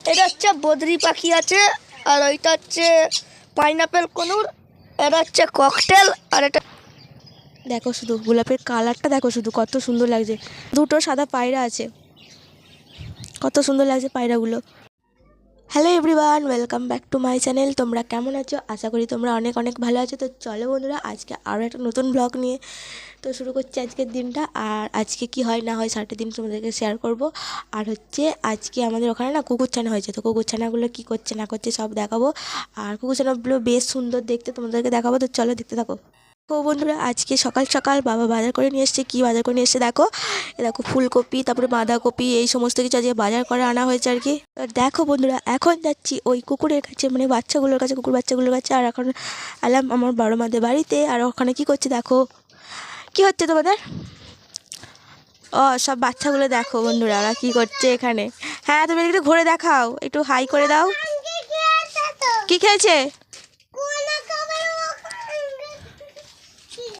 এটা হচ্ছে বদ্রি পাখি আছে, আর ওইটা হচ্ছে পাইনাপেল কনুর, এটা হচ্ছে ককটেল, আর এটা দেখো শুধু গোলাপের কালারটা দেখো শুধু কত সুন্দর লাগছে। দুটো সাদা পায়রা আছে, কত সুন্দর লাগছে পায়রাগুলো। Hello everyone, welcome back to my channel. তোমরা কেমন আছো? আশা করি তোমরা অনেক অনেক ভালো আছো। তো চলো বন্ধুরা, আজকে আরও একটা নতুন ব্লগ নিয়ে তো শুরু করছি আজকের দিনটা। আর আজকে কি হয় না হয় সারাটা দিন তোমাদেরকে শেয়ার করব। আর হচ্ছে আজকে আমাদের ওখানে না কুকুরছানা হয়েছে, তো কুকুরছানাগুলো কী করছে না করছে সব দেখাবো। আর কুকুরছানাগুলো বেশ সুন্দর দেখতে, তোমাদেরকে দেখাবো। তো চলো দেখতে থাকো। তো বন্ধুরা, আজকে সকাল সকাল বাবা বাজার করে নিয়ে এসছে। কী বাজার করে নিয়ে এসছে দেখো, দেখো ফুলকপি, তারপরে বাঁধাকপি, এই সমস্ত কিছু আজকে বাজার করে আনা হয়েছে আর কি। দেখো বন্ধুরা, এখন যাচ্ছি ওই কুকুরের কাছে, মানে বাচ্চাগুলোর কাছে, কুকুর বাচ্চাগুলোর কাছে। আর এখন এলাম আমার বড় মাদের বাড়িতে। আর ওখানে কি করছে দেখো, কি হচ্ছে তোমাদের? ও সব বাচ্চাগুলো দেখো বন্ধুরা, ওরা কী করছে এখানে। হ্যাঁ, তুমি একটু ঘুরে দেখাও, একটু হাই করে দাও। কি খেয়েছে?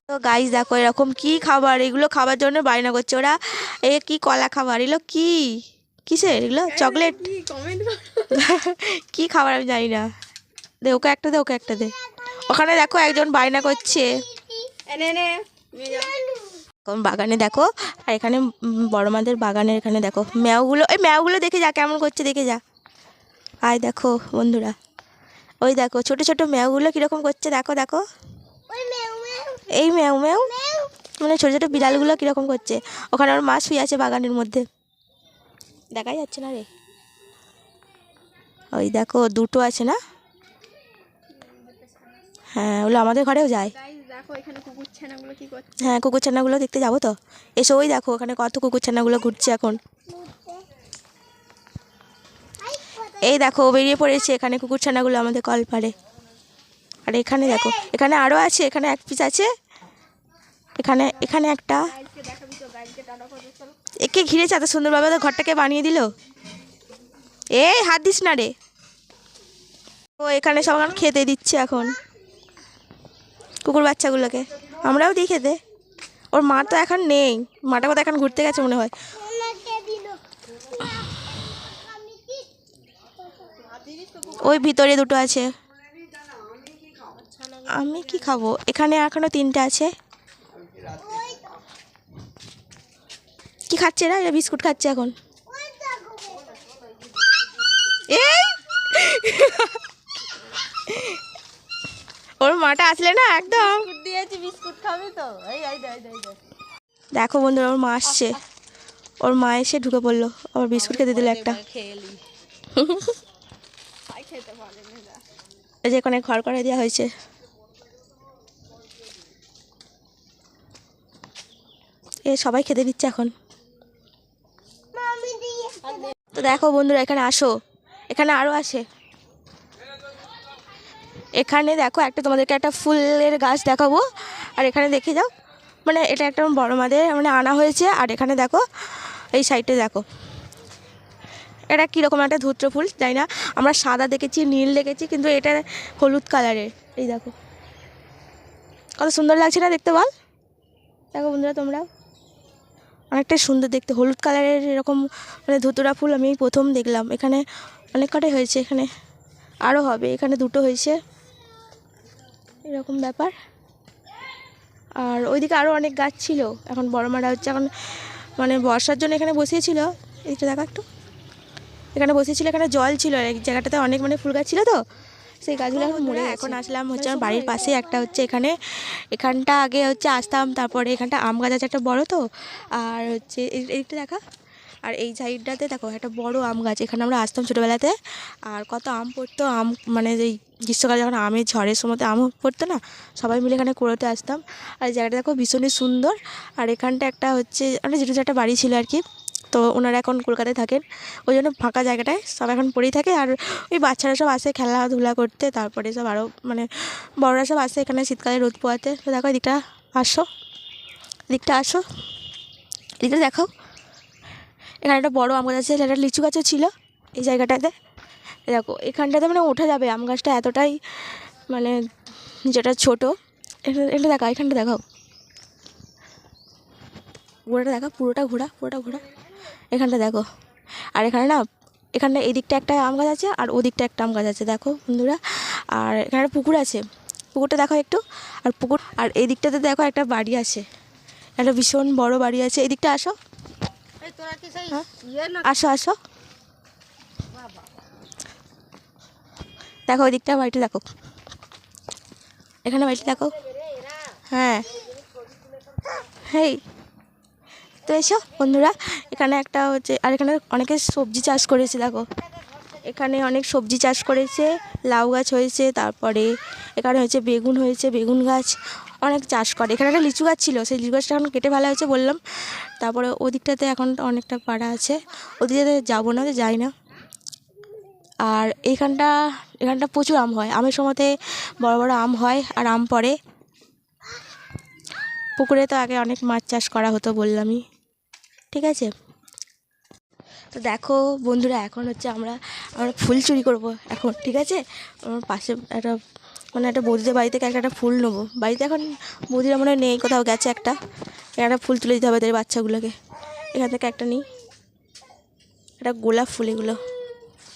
তো গাইস দেখো, এরকম কি খাবার, এগুলো খাবার জন্য বায়না করছে ওরা। এ কি কলা খাবার, এগুলো কি কিসের, এগুলো চকলেট কি খাবার আমি জানি না। দে ওকে একটা দে, ওকে একটা দে। ওখানে দেখো একজন বায়না করছে বাগানে দেখো। আর এখানে বড় মাদের বাগানের এখানে দেখো ম্যাওগুলো, এই ম্যাওগুলো দেখে যা কেমন করছে, দেখে যা। আয় দেখো বন্ধুরা, ওই দেখো ছোট ছোট ম্যাওগুলো কীরকম করছে, দেখো দেখো। এই ম্যাও ম্যাও মানে ছোটো ছোটো বিড়ালগুলো কীরকম করছে। ওখানে ওর মা শুয়ে আছে বাগানের মধ্যে, দেখাই যাচ্ছে না রে। ওই দেখো দুটো আছে না? হ্যাঁ, ওগুলো আমাদের ঘরেও যায়। হ্যাঁ, কুকুরছানাগুলো দেখতে যাবো তো, এসো। ওই দেখো ওখানে কত কুকুরছানাগুলো ঘুরছে এখন। এই দেখো বেরিয়ে পড়েছে এখানে কুকুরছানাগুলো আমাদের কলপাড়ে। আর এখানে দেখো, এখানে আরও আছে, এখানে এক পিস আছে, এখানে এখানে একটা। একে ঘিরেছে এত সুন্দরভাবে, তো ঘরটাকে বানিয়ে দিল। এই হাত দিস না রে। ও এখানে সব এখন খেতে দিচ্ছে এখন কুকুর বাচ্চাগুলোকে, আমরাও দিই খেতে। ওর মা তো এখন নেই, মাটা কোথাও এখন ঘুরতে গেছে মনে হয়। ওই ভিতরে দুটো আছে। আমি কি খাবো, এখানে এখনো তিনটে আছে। কি খাচ্ছে এরা? এরা বিস্কুট খাচ্ছে এখন। এই ওর মাটা আসলে না একদম দিয়েছি, বিস্কুট খাবে তো। দেখো বন্ধুরা, ওর মা আসছে, ওর মা এসে ঢুকে পড়লো, আবার বিস্কুট খেতে দিল একটা। এই যে এখানে ঘর করে দেওয়া হয়েছে। এ সবাই খেতে দিচ্ছে এখন। তো দেখো বন্ধুরা, এখানে আসো, এখানে আরও আসে। এখানে দেখো একটা, তোমাদেরকে একটা ফুলের গাছ দেখাবো। আর এখানে দেখে যাও, মানে এটা একটা বড় মাদের মানে আনা হয়েছে। আর এখানে দেখো এই সাইডে দেখো, এটা কীরকম একটা ধূত্র ফুল, জানি না। আমরা সাদা দেখেছি, নীল দেখেছি, কিন্তু এটা হলুদ কালারের। এই দেখো কত সুন্দর লাগছে না দেখতে, বল? দেখো বন্ধুরা তোমরাও, অনেকটাই সুন্দর দেখতে, হলুদ কালারের এরকম মানে ধুতুরা ফুল আমি প্রথম দেখলাম। এখানে অনেক কটাই হয়েছে, এখানে আরও হবে, এখানে দুটো হয়েছে, এরকম ব্যাপার। আর ওইদিকে আরও অনেক গাছ ছিল, এখন বড় মারা হচ্ছে এখন, মানে বর্ষার জন্য এখানে বসিয়েছিল। এইটা দেখা একটু, এখানে বসিয়েছিল, এখানে জল ছিল, এক জায়গাটাতে অনেক মানে ফুল গাছ ছিল, তো সেই গাছগুলো এখন মরে। এখন আসলাম হচ্ছে আমার বাড়ির পাশে একটা হচ্ছে এখানে, এখানটা আগে হচ্ছে আসতাম, তারপরে এখানটা আম গাছ আছে একটা বড়, তো আর হচ্ছে এইটা দেখা। আর এই সাইডটাতে দেখো একটা বড় আম গাছ, এখানে আমরা আসতাম ছোটোবেলাতে। আর কত আম পড়তো, আম মানে এই গ্রীষ্মকালে যখন আমের ঝড়ের সময়তে আম পড়তো না, সবাই মিলে এখানে কুড়োতে আসতাম। আর এই জায়গাটা দেখো ভীষণই সুন্দর। আর এখানটা একটা হচ্ছে মানে যেটু একটা বাড়ি ছিল আর কি, তো ওনারা এখন কলকাতায় থাকেন, ওই জন্য ফাঁকা জায়গাটায় সব এখন পড়েই থাকে। আর ওই বাচ্চারা সব আসে খেলাধুলা করতে, তারপরে সব আরও মানে বড়রা সব আসে এখানে শীতকালে রোদ পোয়াতে। তো দেখো এদিকটা আসো, এদিকটা আসো, এদিকটা দেখো, এখানে একটা বড় আম গাছ আছে, একটা লিচু গাছও ছিল এই জায়গাটাতে। দেখো এখানটাতে মানে ওঠা যাবে, আম গাছটা এতটাই মানে যেটা ছোটো। এটা দেখা, এখানটা দেখাও, ঘোড়াটা দেখা, পুরোটা ঘোড়া, পুরোটা ঘোড়া, এখানটা দেখো। আর এখানে না এখানে এই দিকটা একটা আম গাছ আছে আর ওদিকটা একটা আম গাছ আছে দেখো বন্ধুরা। আর এখানে একটা পুকুর আছে, পুকুরটা দেখো একটু। আর পুকুর আর এই দিকটাতে দেখো একটা বাড়ি আছে, একটা ভীষণ বড় বাড়ি আছে। এই দিকটা আসো, আসো আসো, দেখো ওই দিকটা বাড়িটা দেখো, এখানে বাড়িটা দেখো। হ্যাঁ হেই, তো এসো বন্ধুরা। এখানে একটা হচ্ছে, আর এখানে অনেকে সবজি চাষ করেছে দেখো, এখানে অনেক সবজি চাষ করেছে, লাউ গাছ হয়েছে, তারপরে এখানে হয়েছে বেগুন হয়েছে, বেগুন গাছ অনেক চাষ করে। এখানে একটা লিচু গাছ ছিল, সেই লিচু গাছটা এখন কেটে ফেলা হয়েছে বললাম। তারপরে ওদিকটাতে এখন অনেকটা পাড়া আছে, ওদিকে যাবো না, যাই না। আর এখানটা প্রচুর আম হয়, আমের সময়তে বড় বড় আম হয় আর আম পড়ে। পুকুরে তো আগে অনেক মাছ চাষ করা হতো বললামই, ঠিক আছে। তো দেখো বন্ধুরা, এখন হচ্ছে আমরা ফুল চুরি করব এখন, ঠিক আছে। আমার পাশে একটা একটা বৌদিদের বাড়ি থেকে একটা ফুল নেবো, বাড়িতে এখন বৌদিরা মনে হয় নেই, কোথাও গেছে। একটা ফুল তুলে দিতে হবে তাদের বাচ্চাগুলোকে। এখান থেকে একটা নিই, একটা গোলাপ ফুল, এগুলো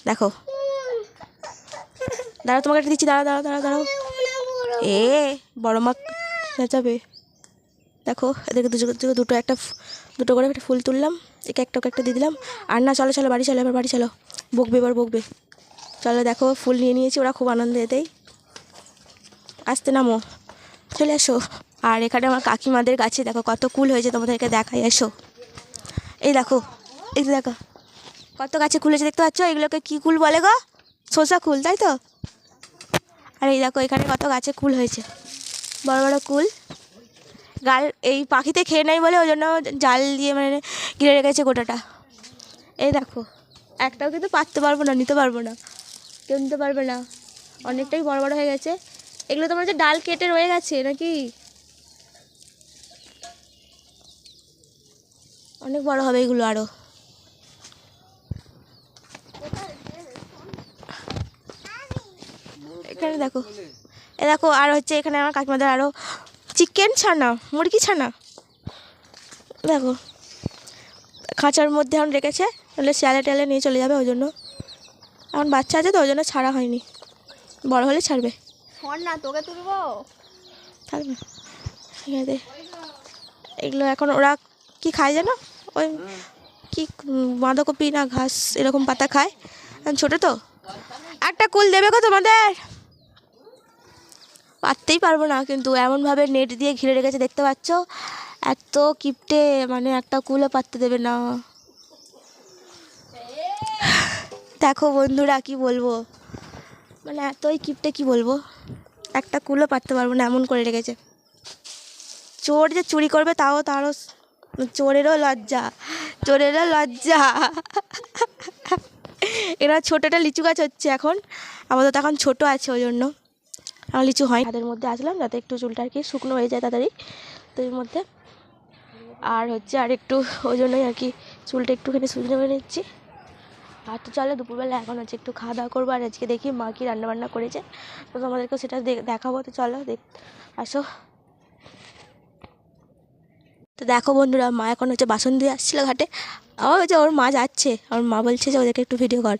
দেখো। দাঁড়াও, তোমাকে একটা দিচ্ছি, দাঁড়াও দাঁড়াও দাঁড়াও দাঁড়াও। এ বড় মা চেঁচাবে। দেখো এদেরকে দুটো করে একটা ফুল তুললাম, একে একটা ওকে একটা দিয়ে দিলাম। আর না, চলো চলো বাড়ি চলো, এবার বাড়ি চলো, বকবে এবার বকবে। চলো, দেখো ফুল নিয়ে নিয়েছি, ওরা খুব আনন্দ এতেই। আসতে নামো, চলে আসো। আর এখানে আমার কাকিমাদের গাছে দেখো কত কুল হয়েছে, তোমাদেরকে দেখাই, এসো। এই দেখো, এই দেখো কত গাছে কুল হয়েছে, দেখতে পাচ্ছ? এগুলোকে কী কুল বলে গো? শসা কুল, তাই তো। আর এই দেখো এখানে কত গাছে কুল হয়েছে, বড় বড় কুল। এই পাখিতে খেয়ে নেয় বলে ওই জন্য জাল দিয়ে ঘিরে রেখেছে গোটাটা। এই দেখো, একটাও কিন্তু পাততে পারবো না, নিতে পারবো না, কেউ নিতে পারবে না, অনেকটাই বড় বড় হয়ে গেছে। এগুলো তোমার হচ্ছে ডাল কেটে রয়ে গেছে নাকি, অনেক বড় হবে এগুলো আরও। এখানে দেখো, দেখো আর হচ্ছে এখানে আমার কাকিমাদের আরও চিকেন ছানা, মুরগি ছানা দেখো খাঁচার মধ্যে এখন রেখেছে, তাহলে শিয়ালে টেলে নিয়ে চলে যাবে, ওই জন্য এখন বাচ্চা আছে তো ওই জন্য ছাড়া হয়নি, বড় হলে ছাড়বে। না তোকে তুলবো, থাকবে ঠিক আছে। এগুলো এখন ওরা কি খায় যেন, ওই কি বাঁধাকপি না ঘাস এরকম পাতা খায়, ছোটো তো। একটা কুল দেবে গো তোমাদের, পারতেই পারবো না, কিন্তু এমনভাবে নেট দিয়ে ঘিরে রেখেছে দেখতে পাচ্ছ, এত কিপটে, একটা কুলও পারতে দেবে না। দেখো বন্ধুরা কি বলবো, এতই কিপটে, কি বলবো, একটা কুলও পারতে পারবো না, এমন করে রেখেছে। চোর যে চুরি করবে তারও চোরেরও লজ্জা, চোরেরও লজ্জা। এরা ছোটোটা লিচু গাছ হচ্ছে এখন, আপাতত এখন ছোটো আছে ওই জন্য আমার লিচু হয়। হাতের মধ্যে আসলাম যাতে একটু চুলটা আর কি শুকনো হয়ে যায় তাড়াতাড়ি, তো এর মধ্যে আর হচ্ছে আর একটু ওই জন্যই আর কি চুলটা একটুখানি শুকনো করে নিচ্ছি। আর তো চলো দুপুরবেলা এখন হচ্ছে একটু খাওয়া দাওয়া করবো, আর আজকে দেখি মা কি রান্নাবান্না করেছে, তো তোমাদেরকেও সেটা দেখাবো। তো চলো আসো। তো দেখো বন্ধুরা, মা এখন হচ্ছে বাসন দিয়ে আসছিলো ঘাটে, আবার হচ্ছে ওর মা যাচ্ছে, ওর মা বলছে যে ওদেরকে একটু ভিডিও কর,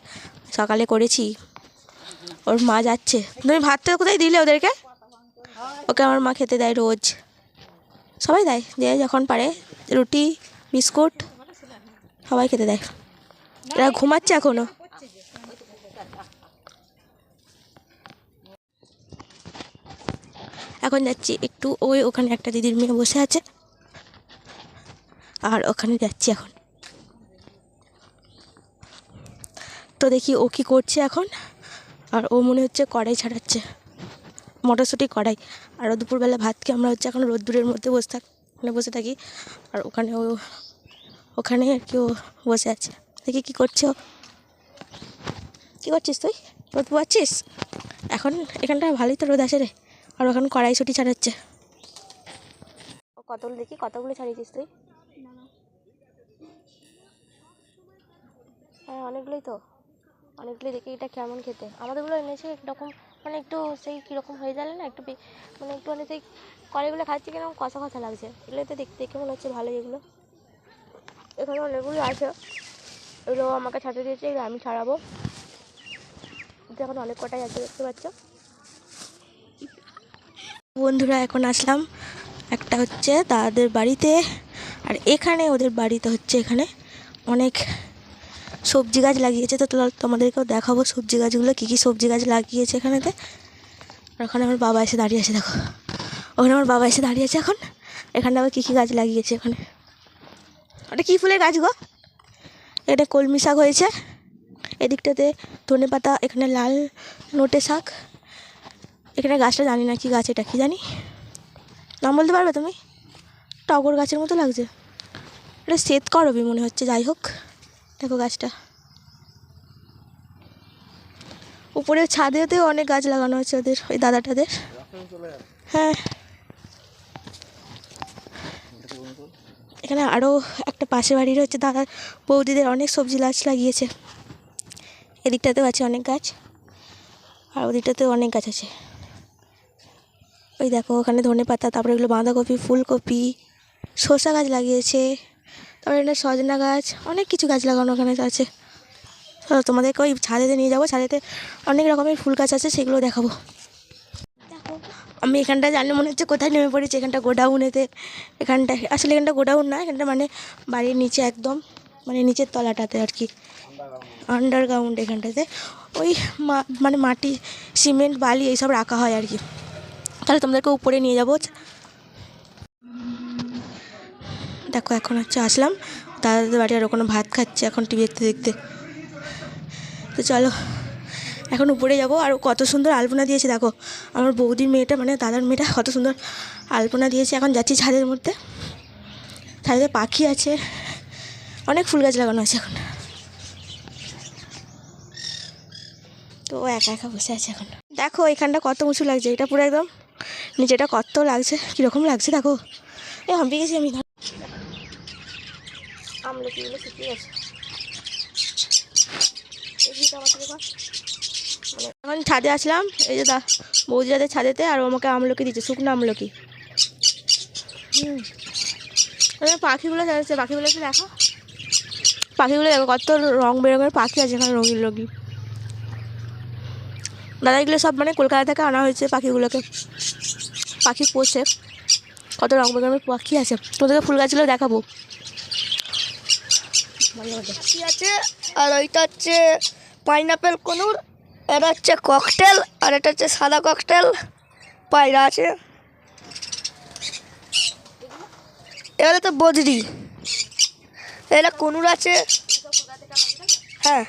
সকালে করেছি, ওর মা যাচ্ছে। তুমি ভাতটা কোথায় দিলে ওদেরকে? ওকে আমার মা খেতে দেয় রোজ, সবাই দেয়, যে যখন পারে, রুটি বিস্কুট সবাই খেতে দেয়। এরা ঘুমাচ্ছে এখনও। এখন যাচ্ছি একটু, ওখানে একটা দিদির মেয়ে বসে আছে, আর ওখানে যাচ্ছি এখন। তো দেখি ও কী করছে এখন, আর ও মনে হচ্ছে কড়াই ছাড়াচ্ছে, মটরশুঁটি কড়াই। আর দুপুরবেলা ভাতকে আমরা হচ্ছে এখন রোদ্দুরের মধ্যে বসে থাকি, আর ওখানে আর কি ও বসে আছে। দেখি কী করছে ও, কী করছিস তুই, রোদ পোয়াচ্ছিস? এখন এখানটা ভালোই তো রোদ আসে রে, আর ওখানে কড়াইশুঁটি ছাড়াচ্ছে। কতগুলো ছাড়িয়েছিস তুই? হ্যাঁ অনেকগুলোই তো, অনেকগুলোই। দেখি এটা কেমন খেতে, আমাদেরগুলো এনেছে একরকম, একটু সেই কীরকম হয়ে গেলে না, একটু একটু সেই কড়াইগুলো খাচ্ছি কিরকম কষা কষা লাগছে। এগুলো তো দেখে মনে হচ্ছে ভালোই, এগুলো এখানে অনেকগুলো আছে। এগুলো আমাকে ছাড়তে দিয়েছে, এগুলো আমি ছাড়াবো। এখন অনেক কটাই আছে দেখতে পাচ্ছ। বন্ধুরা এখন আসলাম একটা হচ্ছে দাদাদের বাড়িতে, আর এখানে ওদের বাড়িতে হচ্ছে এখানে অনেক সবজি গাছ লাগিয়েছে। তো তোমাদেরকেও দেখাবো সবজি গাছগুলো, কী কী সবজি গাছ লাগিয়েছে এখানেতে। আর ওখানে আমার বাবা এসে দাঁড়িয়ে আছে, দেখো ওখানে আমার বাবা এসে দাঁড়িয়ে আছে এখন। এখানে আবার কী কী গাছ লাগিয়েছে এখানে। ওটা কী ফুলের গাছ গো? এটা কলমি শাক হয়েছে, এদিকটাতে ধনে পাতা, এখানে লাল নোটে শাক। এখানে গাছটা জানি না কি গাছ, এটা কি জানি, নাম বলতে পারবে তুমি? টগর গাছের মতো লাগছে, এটা শ্বেত করবি মনে হচ্ছে। যাই হোক, দেখো গাছটা উপরে ছাদেতেও অনেক গাছ লাগানো হয়েছে ওদের, ওই দাদাটাদের। হ্যাঁ, এখানে আরও একটা পাশে বাড়ির হচ্ছে দাদার বৌদিদের অনেক সবজি গাছ লাগিয়েছে। এদিকটাতেও আছে অনেক গাছ, আর ওদিকটাতেও অনেক গাছ আছে। ওই দেখো ওখানে ধনে পাতা, তারপরে এগুলো বাঁধাকপি, ফুলকপি, শসা গাছ লাগিয়েছে, তারপরে এখানে সজনা গাছ, অনেক কিছু গাছ লাগানো ওখানে আছে। তোমাদেরকে ওই ছাদেতে নিয়ে যাবো, ছাদেতে অনেক রকমের ফুল গাছ আছে, সেগুলো দেখাবো। দেখো আমি এখানটা জানি মনে হচ্ছে কোথায় নেমে পড়েছি, এখানটা গোডাউনেতে। এখানটায় আসলে এখানটা গোডাউন না, এখানটা মানে বাড়ির নিচে একদম, মানে নিচের তলাটাতে আর কি, আন্ডারগ্রাউন্ড। এখানটাতে ওই মানে মাটি, সিমেন্ট, বালি এইসব রাখা হয় আর কি। তাহলে তোমাদেরকে উপরে নিয়ে যাবো। দেখো এখন হচ্ছে আসলাম দাদাদের বাড়ি, আর ওখানে ভাত খাচ্ছে এখন টিভি দেখতে দেখতে। তো চলো এখন উপরে যাব। আর কত সুন্দর আলপনা দিয়েছে দেখো, আমার বৌদির মেয়েটা মানে দাদার মেয়েটা কত সুন্দর আলপনা দিয়েছে। এখন যাচ্ছি ছাদের মধ্যে, ছাদে পাখি আছে, অনেক ফুল গাছ লাগানো আছে এখন। তো ও একা একা বসে আছে এখন। দেখো এখানটা কত উঁচু লাগছে, এটা পুরো একদম নিচেটা কত লাগছে, কীরকম লাগছে দেখো। হাঁপিয়ে গেছি আমি। আমলকিগুলো শুকিয়ে গেছে, মানে এখন ছাদে আসলাম, এই যে বৌদি যাদের ছাদেতে, আর আমাকে আমলকি দিচ্ছে, শুকনো আমলকি। পাখিগুলো যাচ্ছে, পাখিগুলো একটু দেখো, পাখিগুলো দেখো কত রং বেরঙের পাখি আছে এখানে, রঙিন রঙিন। দাদা এগুলো সব মানে কলকাতা থেকে আনা হয়েছে পাখিগুলোকে, পাখি পোষে, কত রং বেরঙের পাখি আছে। তোদেরকে ফুল গাছগুলো দেখাবো। পাখি আছে, আর ওইটা হচ্ছে পাইনাপেল কনুর, এটা হচ্ছে ককটেল, আর এটা হচ্ছে সাদা ককটেল। পায়রা আছে, এবারে তো বজরি, এটা কনুর আছে। হ্যাঁ,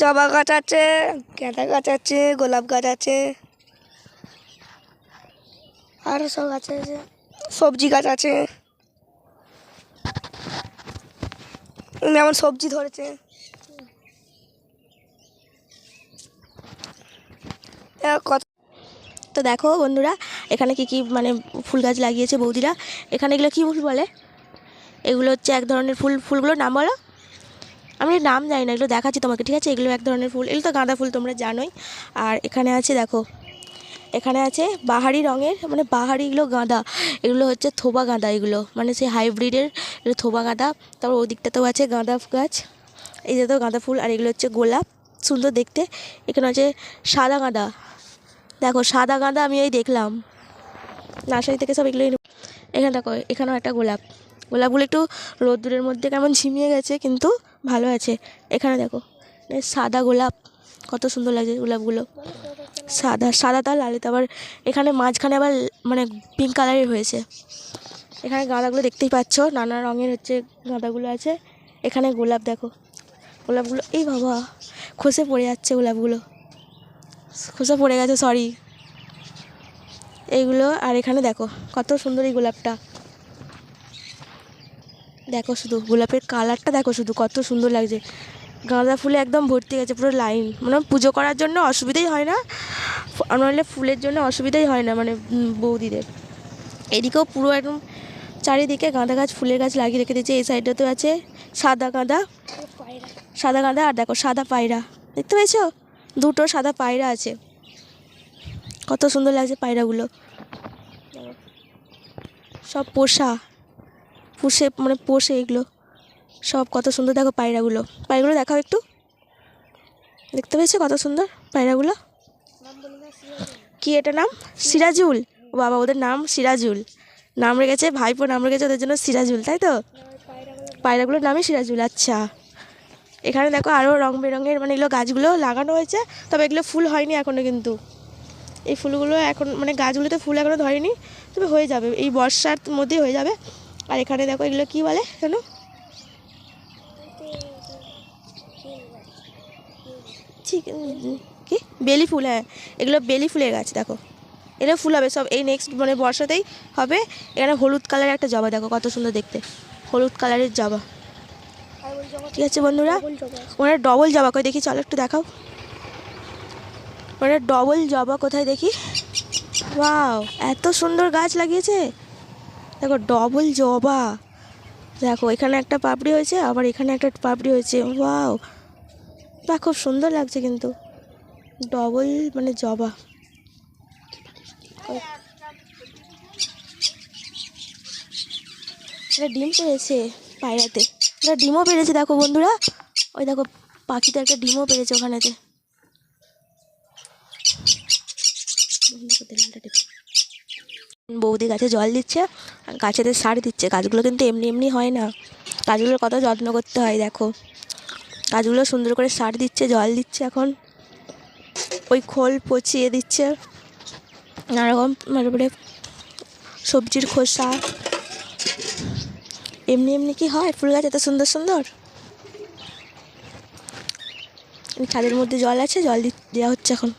জবা গাছ আছে, গাঁদা গাছ আছে, গোলাপ গাছ আছে, আরও সব গাছ আছে, সবজি গাছ আছে, যেমন সবজি ধরেছে। কত তো দেখো বন্ধুরা এখানে কি কি মানে ফুল গাছ লাগিয়েছে বৌদিরা। এখানে এগুলো কী ফুল বলে? এগুলো হচ্ছে এক ধরনের ফুল, ফুলগুলোর নাম বলো। আমি নাম জানি না, এগুলো দেখাচ্ছি তোমাকে, ঠিক আছে? এগুলো এক ধরনের ফুল, এগুলো তো গাঁদা ফুল তোমরা জানোই। আর এখানে আছে দেখো, এখানে আছে বাহারি রঙের, মানে বাহারিগুলো গাঁদা, এগুলো হচ্ছে থোবা গাঁদা, এগুলো মানে সেই হাইব্রিডের, এগুলো থোবা গাঁদা। তারপর ওই দিকটাতেও আছে গাঁদা গাছ, এই যে তো গাঁদা ফুল। আর এগুলো হচ্ছে গোলাপ, সুন্দর দেখতে। এখানে আছে সাদা গাঁদা, দেখো সাদা গাঁদা আমি ওই দেখলাম নার্সারি থেকে সব এগুলোই। এখানে দেখো এখানেও একটা গোলাপ, গোলাপগুলো একটু রোদ্দুরের মধ্যে কেমন ঝিমিয়ে গেছে, কিন্তু ভালো আছে। এখানে দেখো সাদা গোলাপ, কত সুন্দর লাগছে গোলাপগুলো, সাদা সাদা তার লালিত। আবার এখানে মাঝখানে আবার মানে পিঙ্ক কালারের হয়েছে। এখানে গাঁদাগুলো দেখতেই পাচ্ছ, নানা রঙের হচ্ছে গাঁদাগুলো আছে। এখানে গোলাপ দেখো, গোলাপগুলো এই বাবা খসে পড়ে যাচ্ছে, গোলাপগুলো খসে পড়ে গেছে, সরি এইগুলো। আর এখানে দেখো কত সুন্দর এই গোলাপটা, দেখো শুধু গোলাপের কালারটা দেখো, শুধু কত সুন্দর লাগছে। গাঁদা ফুলে একদম ভর্তি গেছে পুরো লাইন, মানে পুজো করার জন্য অসুবিধাই হয় না, নাহলে ফুলের জন্য অসুবিধাই হয় না মানে বৌদিদের। এদিকেও পুরো একদম চারিদিকে গাঁদা গাছ, ফুলের গাছ লাগিয়ে রেখে দিয়েছে। এই সাইডটাতেও আছে সাদা গাঁদা, সাদা গাঁদা। আর দেখো সাদা পায়রা, দেখতে পেয়েছো? দুটো সাদা পায়রা আছে, কত সুন্দর লাগছে পায়রাগুলো। সব পুষে মানে পোষে এগুলো সব। কত সুন্দর দেখো পায়রাগুলো, পায়রাগুলো দেখাও একটু। দেখতে পেয়েছো কত সুন্দর পায়রাগুলো? কি এটা নাম? সিরাজুল। ও বাবা, ওদের নাম সিরাজুল, নাম রেখেছে ভাইপো, নাম রেখেছে ওদের জন্য সিরাজুল, তাই তো? পায়রাগুলোর নামই সিরাজুল। আচ্ছা, এখানে দেখো আরও রং বেরঙের মানে এগুলো গাছগুলো লাগানো হয়েছে, তবে এগুলো ফুল হয়নি এখনও কিন্তু। এই ফুলগুলো এখন মানে গাছগুলোতে ফুল এখনও ধরেনি, তবে হয়ে যাবে, এই বর্ষার মধ্যেই হয়ে যাবে। আর এখানে দেখো এগুলো কী বলে কেন, ঠিক কি বেলি ফুল? হ্যাঁ, এগুলো বেলি ফুলের গাছ। দেখো এটা ফুল হবে সব এই নেক্সট মানে বর্ষাতেই হবে। এখানে হলুদ কালারের একটা জবা, দেখো কত সুন্দর দেখতে, হলুদ কালারের জবা। ঠিক আছে বন্ধুরা, ওনার ডবল জবা কই দেখি, চলো একটু দেখাও ওনার ডবল জবা কোথায় দেখি। ওয়াও, এত সুন্দর গাছ লাগিয়েছে, দেখো ডবল জবা। দেখো এখানে একটা পাপড়ি হয়েছে, আবার এখানে একটা পাপড়ি হয়েছে। ওয়াও, বাহ, খুব সুন্দর লাগছে কিন্তু ডবল মানে জবা। এটা ডিম পেড়েছে পায়রাতে, এটা ডিমও পেড়েছে দেখো বন্ধুরা, ওই দেখো পাখিতে একটা ডিমও পেড়েছে ওখানেতে। বৌদি গাছে জল দিচ্ছে, গাছেতে সার দিচ্ছে। গাছগুলো কিন্তু এমনি এমনি হয় না, গাছগুলোর কত যত্ন করতে হয়। দেখো গাছগুলো সুন্দর করে সার দিচ্ছে, জল দিচ্ছে, এখন ওই খোল পচিয়ে দিচ্ছে, নানারকম তারপরে সবজির খোসা। এমনি এমনি কি হয় ফুল গাছ এত সুন্দর সুন্দর? ছাদের মধ্যে জল আছে, জল দেওয়া হচ্ছে এখন।